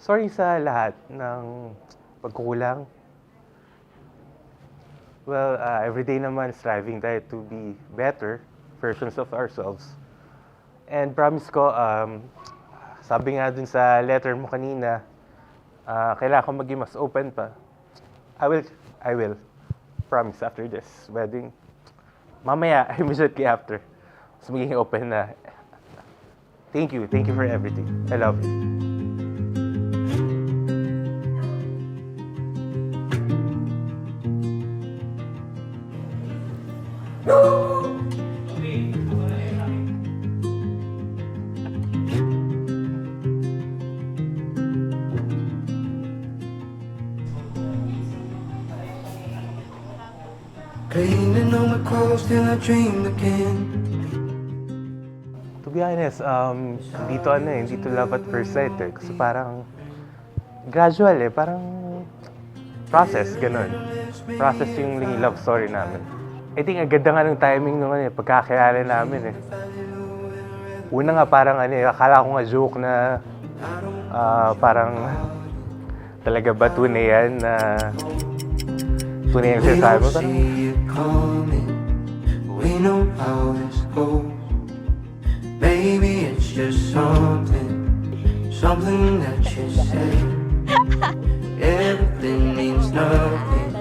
Sorry sa lahat ng pagkukulang. Well, everyday naman striving tayo to be better versions of ourselves. And promise ko, sabi nga dun sa letter mo kanina, kailangan ko maging mas open pa. I will. Promise after this wedding. Mamaya, immediately after. Mas magiging open na. Thank you for everything. I love you. Cleaning on my clothes till I dream again. To be honest, hindi to love at first sight eh. Kasi parang gradual eh, parang process, ganun. Process yung naging love story namin. I think ang ganda nga ng timing nung pagkakilala namin eh. Una nga parang akala ko nga joke na parang talaga ba tunay yan na tunay yung sinasabi mo. We know how this goes. Maybe it's just something that you say. Everything means nothing.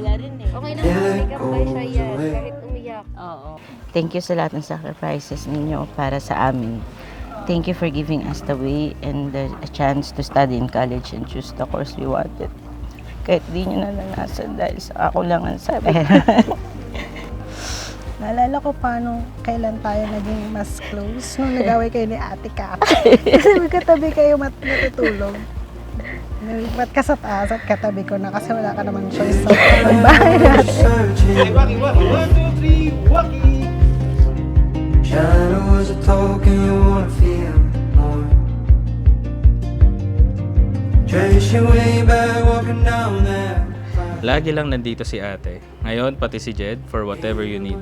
Okay lang, make up by siya yan, kahit umiyak. Oo. Thank you sa lahat ng sacrifices ninyo para sa amin. Thank you for giving us the way and a chance to study in college and choose the course we wanted. Kahit di nyo naranasan dahil sa ako lang ang sabi. Naalala ko paano, kailan tayo naging mas close nung nag-away kayo ni Ate Kat. Kasi magkatabi kayo matutulog. Ba't ka sa taas at katabi ko na kasi wala ka naman choice sa bahay natin. Shadows are talking, you wanna feel more. Trace your way back, walking down there. Lagi lang nandito si ate. Ngayon, pati si Jed for whatever you need.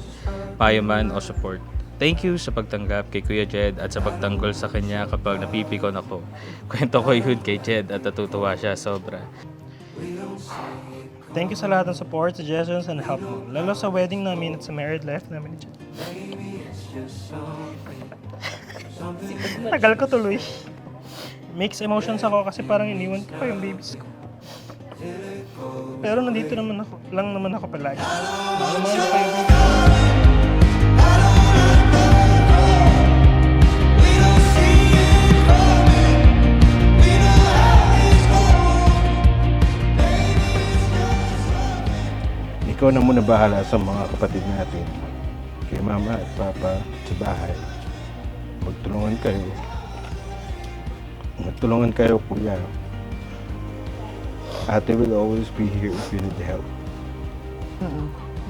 Payo man o support. Thank you sa pagtanggap kay Kuya Jed at sa pagtanggol sa kanya kapag napipikon ako. Kwento ko yun kay Jed at natutuwa siya sobra. Thank you sa lahat ng support, suggestions, and help mo. Lalo sa wedding namin at sa married life namin ni Jed. Tagal ko tuloy. Mixed emotions ako kasi parang iniwan ko pa yung babies ko. Pero nandito naman ako palagi. Naman pa yung babies. Ikaw na muna bahala sa mga kapatid natin. Kay mama at papa sa bahay. Magtulungan kayo, kuya. Ate will always be here if you need help.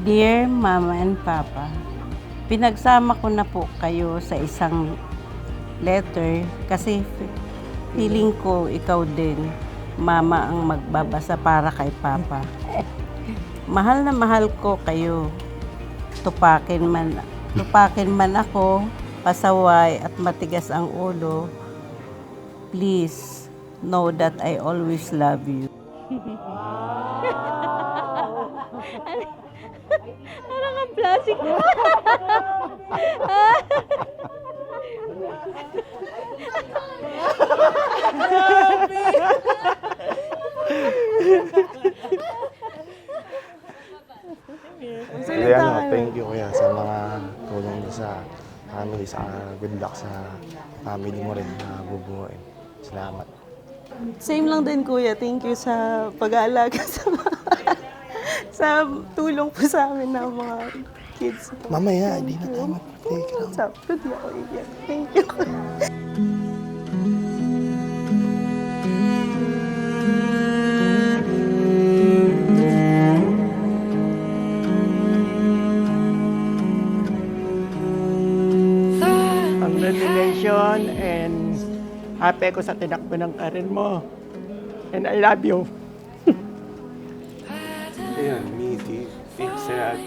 Dear Mama and Papa, pinagsama ko na po kayo sa isang letter kasi feeling ko ikaw din, Mama, ang magbabasa para kay Papa. Mahal na mahal ko kayo. Tupakin man ako, pasaway at matigas ang ulo. Please know that I always love you. Parang ang plastic. Thank you kuya sa mga tulong mo sa family, sa good luck sa family mo rin na bubuhayin. Salamat. Same lang din kuya, thank you sa pag-aalaga sa tulong po sa amin ng mga kids. Mamaya, di na tayo mag-playground. Hindi ako iyak. Thank you kuya. Congratulations and happy ako sa tinakbo ng karir mo. And I love you. Ayan, Miti. Thanks sa lahat.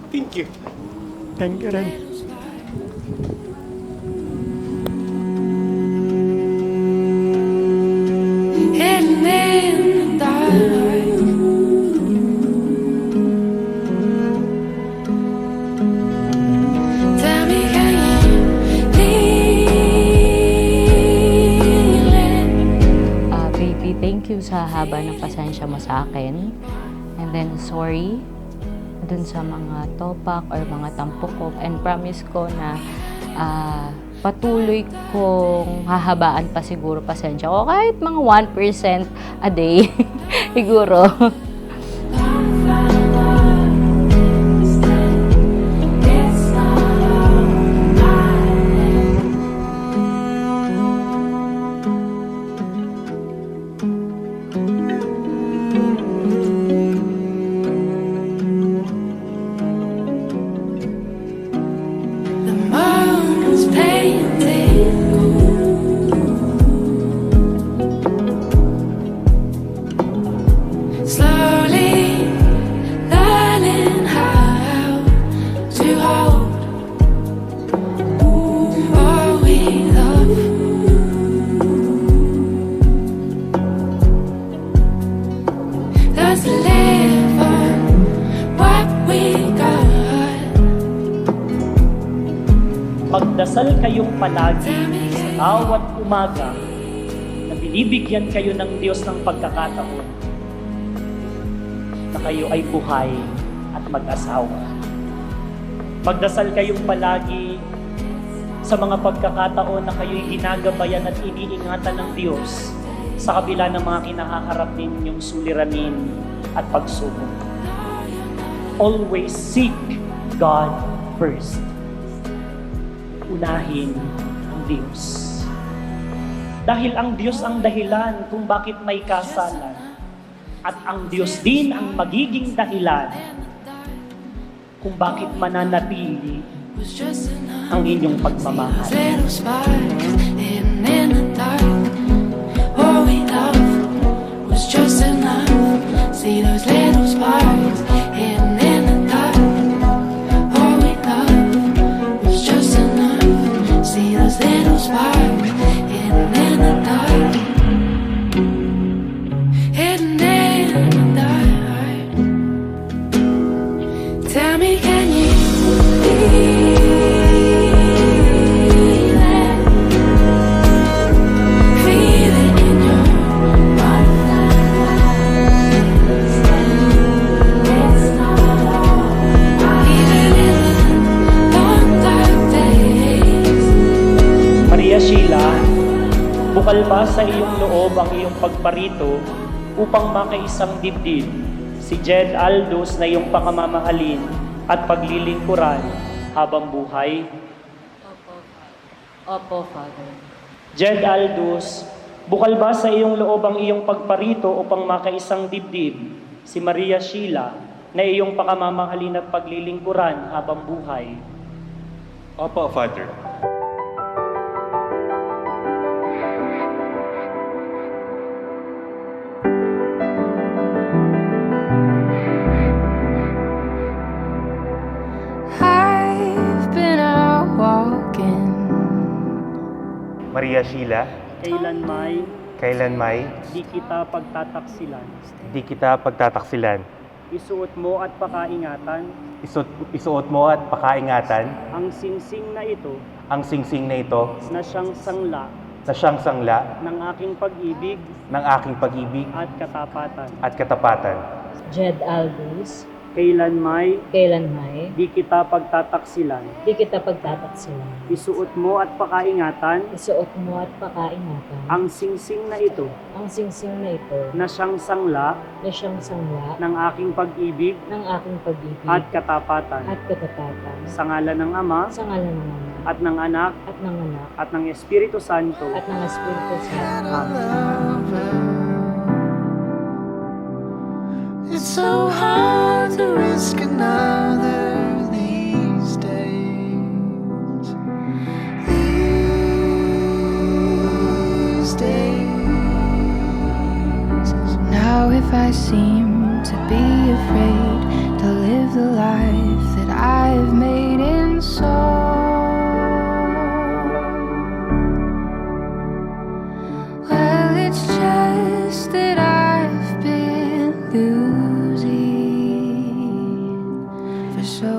Thank you. Thank you rin. haba ng pasensya mo sa akin. And then, sorry dun sa mga topak or mga tampok ko. And promise ko na patuloy kong hahabaan pa siguro pasensya ko. Kahit mga 1% a day, siguro. The moon's painted gold. Slowly learning how to hold what we love. Let's live on what we got. Magdasal kayong palagi sa bawat umaga na binibigyan kayo ng Diyos ng pagkakataon na kayo ay buhay at mag-asawa. Magdasal kayong palagi sa mga pagkakataon na kayo'y ginagabayan at iniingatan ng Diyos sa kabila ng mga kinahaharap ninyong suliranin at pagsubok. Always seek God first. Unahin ang Diyos. Dahil ang Diyos ang dahilan kung bakit may kasalan at ang Diyos din ang magiging dahilan kung bakit mananatili ang inyong pagmamahal. Little sparks hidden in the dark. What we love was just enough. See those little sparks hidden in the dark. What we love was just enough. See those little sparks hidden in the dark. Hidden in the dark. Tell me, can you feel it? Feel it in your even in the long dark days. Maria Sheila, bukal ba sa iyong loob ang iyong pagparito upang makaisang dibdib si Jed Aldous na iyong pakamamahalin at paglilingkuran habang buhay? Opo, Father. Jed Aldous, bukal ba sa iyong loob ang iyong pagparito upang makaisang dibdib si Maria Sheila na iyong pakamamahalin at paglilingkuran habang buhay? Opo, Father. I've been out walking. Maria Sheila, Kailan may di kita pagtataksilan. isuot mo at pakaingatan Isuot mo at pakaingatan ang singsing na ito ang singsing na ito na siyang sangla na siyang sangla ng aking pag-ibig ng aking pag-ibig at katapatan. at katapatan. Jed Aldous, Kailan may di kita pagtataksilan. isuot mo at pakaingatan Isuot mo at pakaingatan ang singsing na ito ang singsing na ito na siyang sangla na siyang sangla ng aking pag-ibig ng aking pag-ibig at katapatan. at katapatan. Sa ngalan ng Ama Sa ngalan ng Ama at ng Anak at ng Anak at ng Espiritu Santo. at ng Espiritu Santo. It's so hard to risk another these days. These days. Now if I seem to be afraid to live the life that I've made in song, well, it's just that I've been losing for so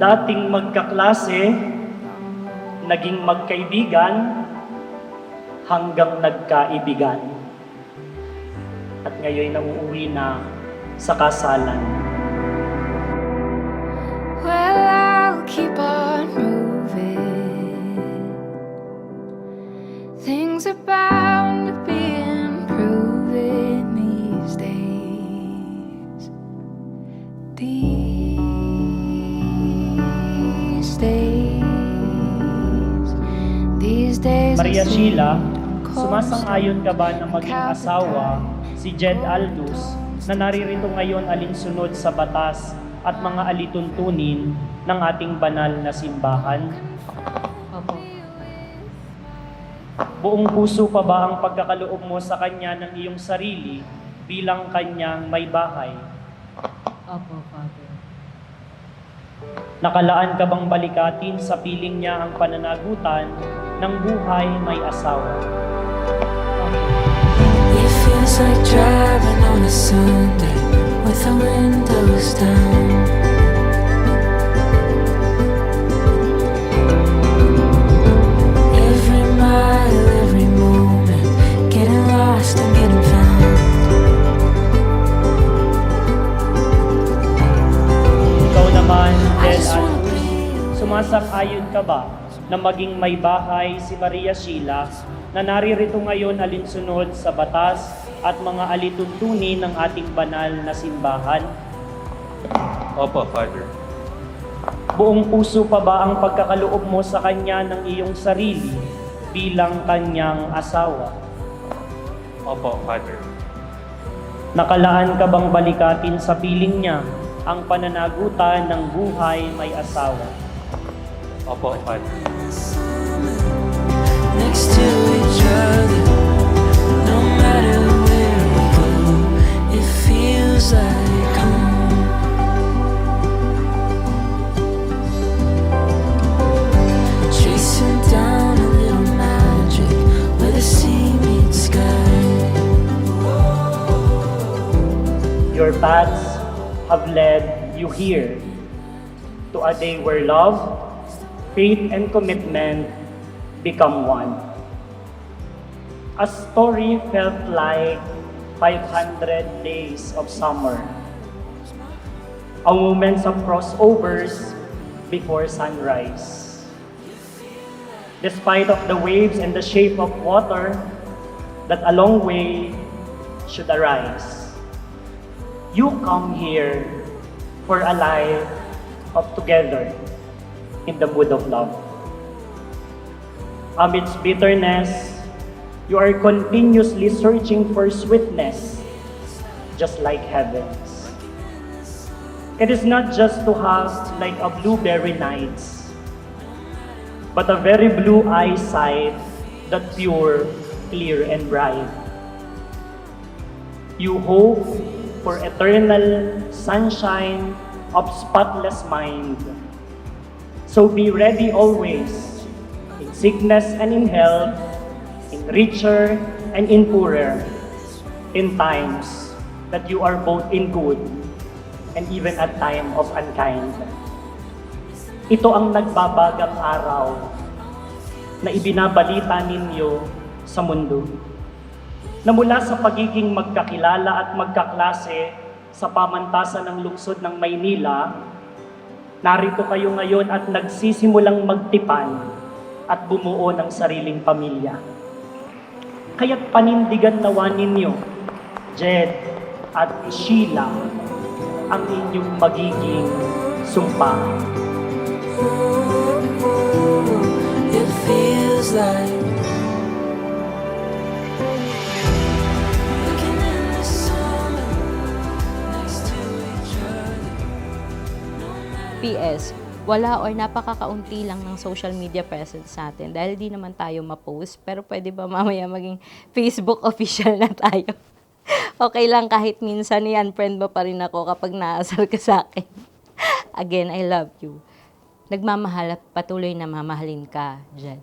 Dating magkaklase, naging magkaibigan, hanggang nagkaibigan. at ngayon nauuwi na sa kasalan. Well, I'll keep on moving. Things are bound to be improving these days. These days. Maria Sheila, sumasang-ayon ka ba na maging asawa si Jed Aldous na naririto ngayon alinsunod sa batas at mga alituntunin ng ating banal na simbahan? Opo. Buong puso pa ba ang pagkakaloob mo sa kanya ng iyong sarili bilang kanyang may bahay? Opo, Father. Nakalaan ka bang balikatin sa piling niya ang pananagutan ng buhay may asawa? It feels like driving on a Sunday with the windows down. Every mile, every moment, getting lost and getting found. Ikaw naman, Jed Aldous, sumasang-ayon ka ba na maging may bahay si Maria Sheila na naririto ngayon alinsunod sa batas at mga alituntunin ng ating banal na simbahan? Opo, Father. Buong puso pa ba ang pagkakaloob mo sa kanya ng iyong sarili bilang kanyang asawa? Opo, Father. Nakalaan ka bang balikatin sa piling niya ang pananagutan ng buhay may asawa? Opo, Father. Next to each other, no matter where we go, it feels like home. Chasing down a little magic where the sea meets sky. Your paths have led you here to a day where love, faith, and commitment become one. A story felt like 500 days of summer. A moments of crossovers before sunrise. Despite of the waves and the shape of water that a long way should arise. You come here for a life of together in the mood of love. Amidst bitterness, you are continuously searching for sweetness, just like heavens. It is not just to have like a blueberry nights, but a very blue eyesight that pure, clear, and bright. You hope for eternal sunshine of spotless mind. So be ready always, in sickness and in health, in richer and in poorer, in times that you are both in good and even at time of unkind. Ito ang nagbabagang araw na ibinabalita ninyo sa mundo, na mula sa pagiging magkakilala at magkaklase sa pamantasan ng lungsod ng Maynila, narito kayo ngayon at nagsisimulang magtipan at bumuo ng sariling pamilya. Kaya't panindigan nawa ninyo, Jed at Sheila, ang inyong magiging sumpa. It feels like looking in the summer next to each other. PS, wala or napakakaunti lang ng social media presence natin dahil di naman tayo ma-post. Pero pwede ba mamaya maging Facebook official na tayo? Okay lang kahit minsan i-unfriend mo pa rin ako kapag naasar ka sa akin. Again, I love you. Nagmamahal at patuloy na mamahalin ka, Jed.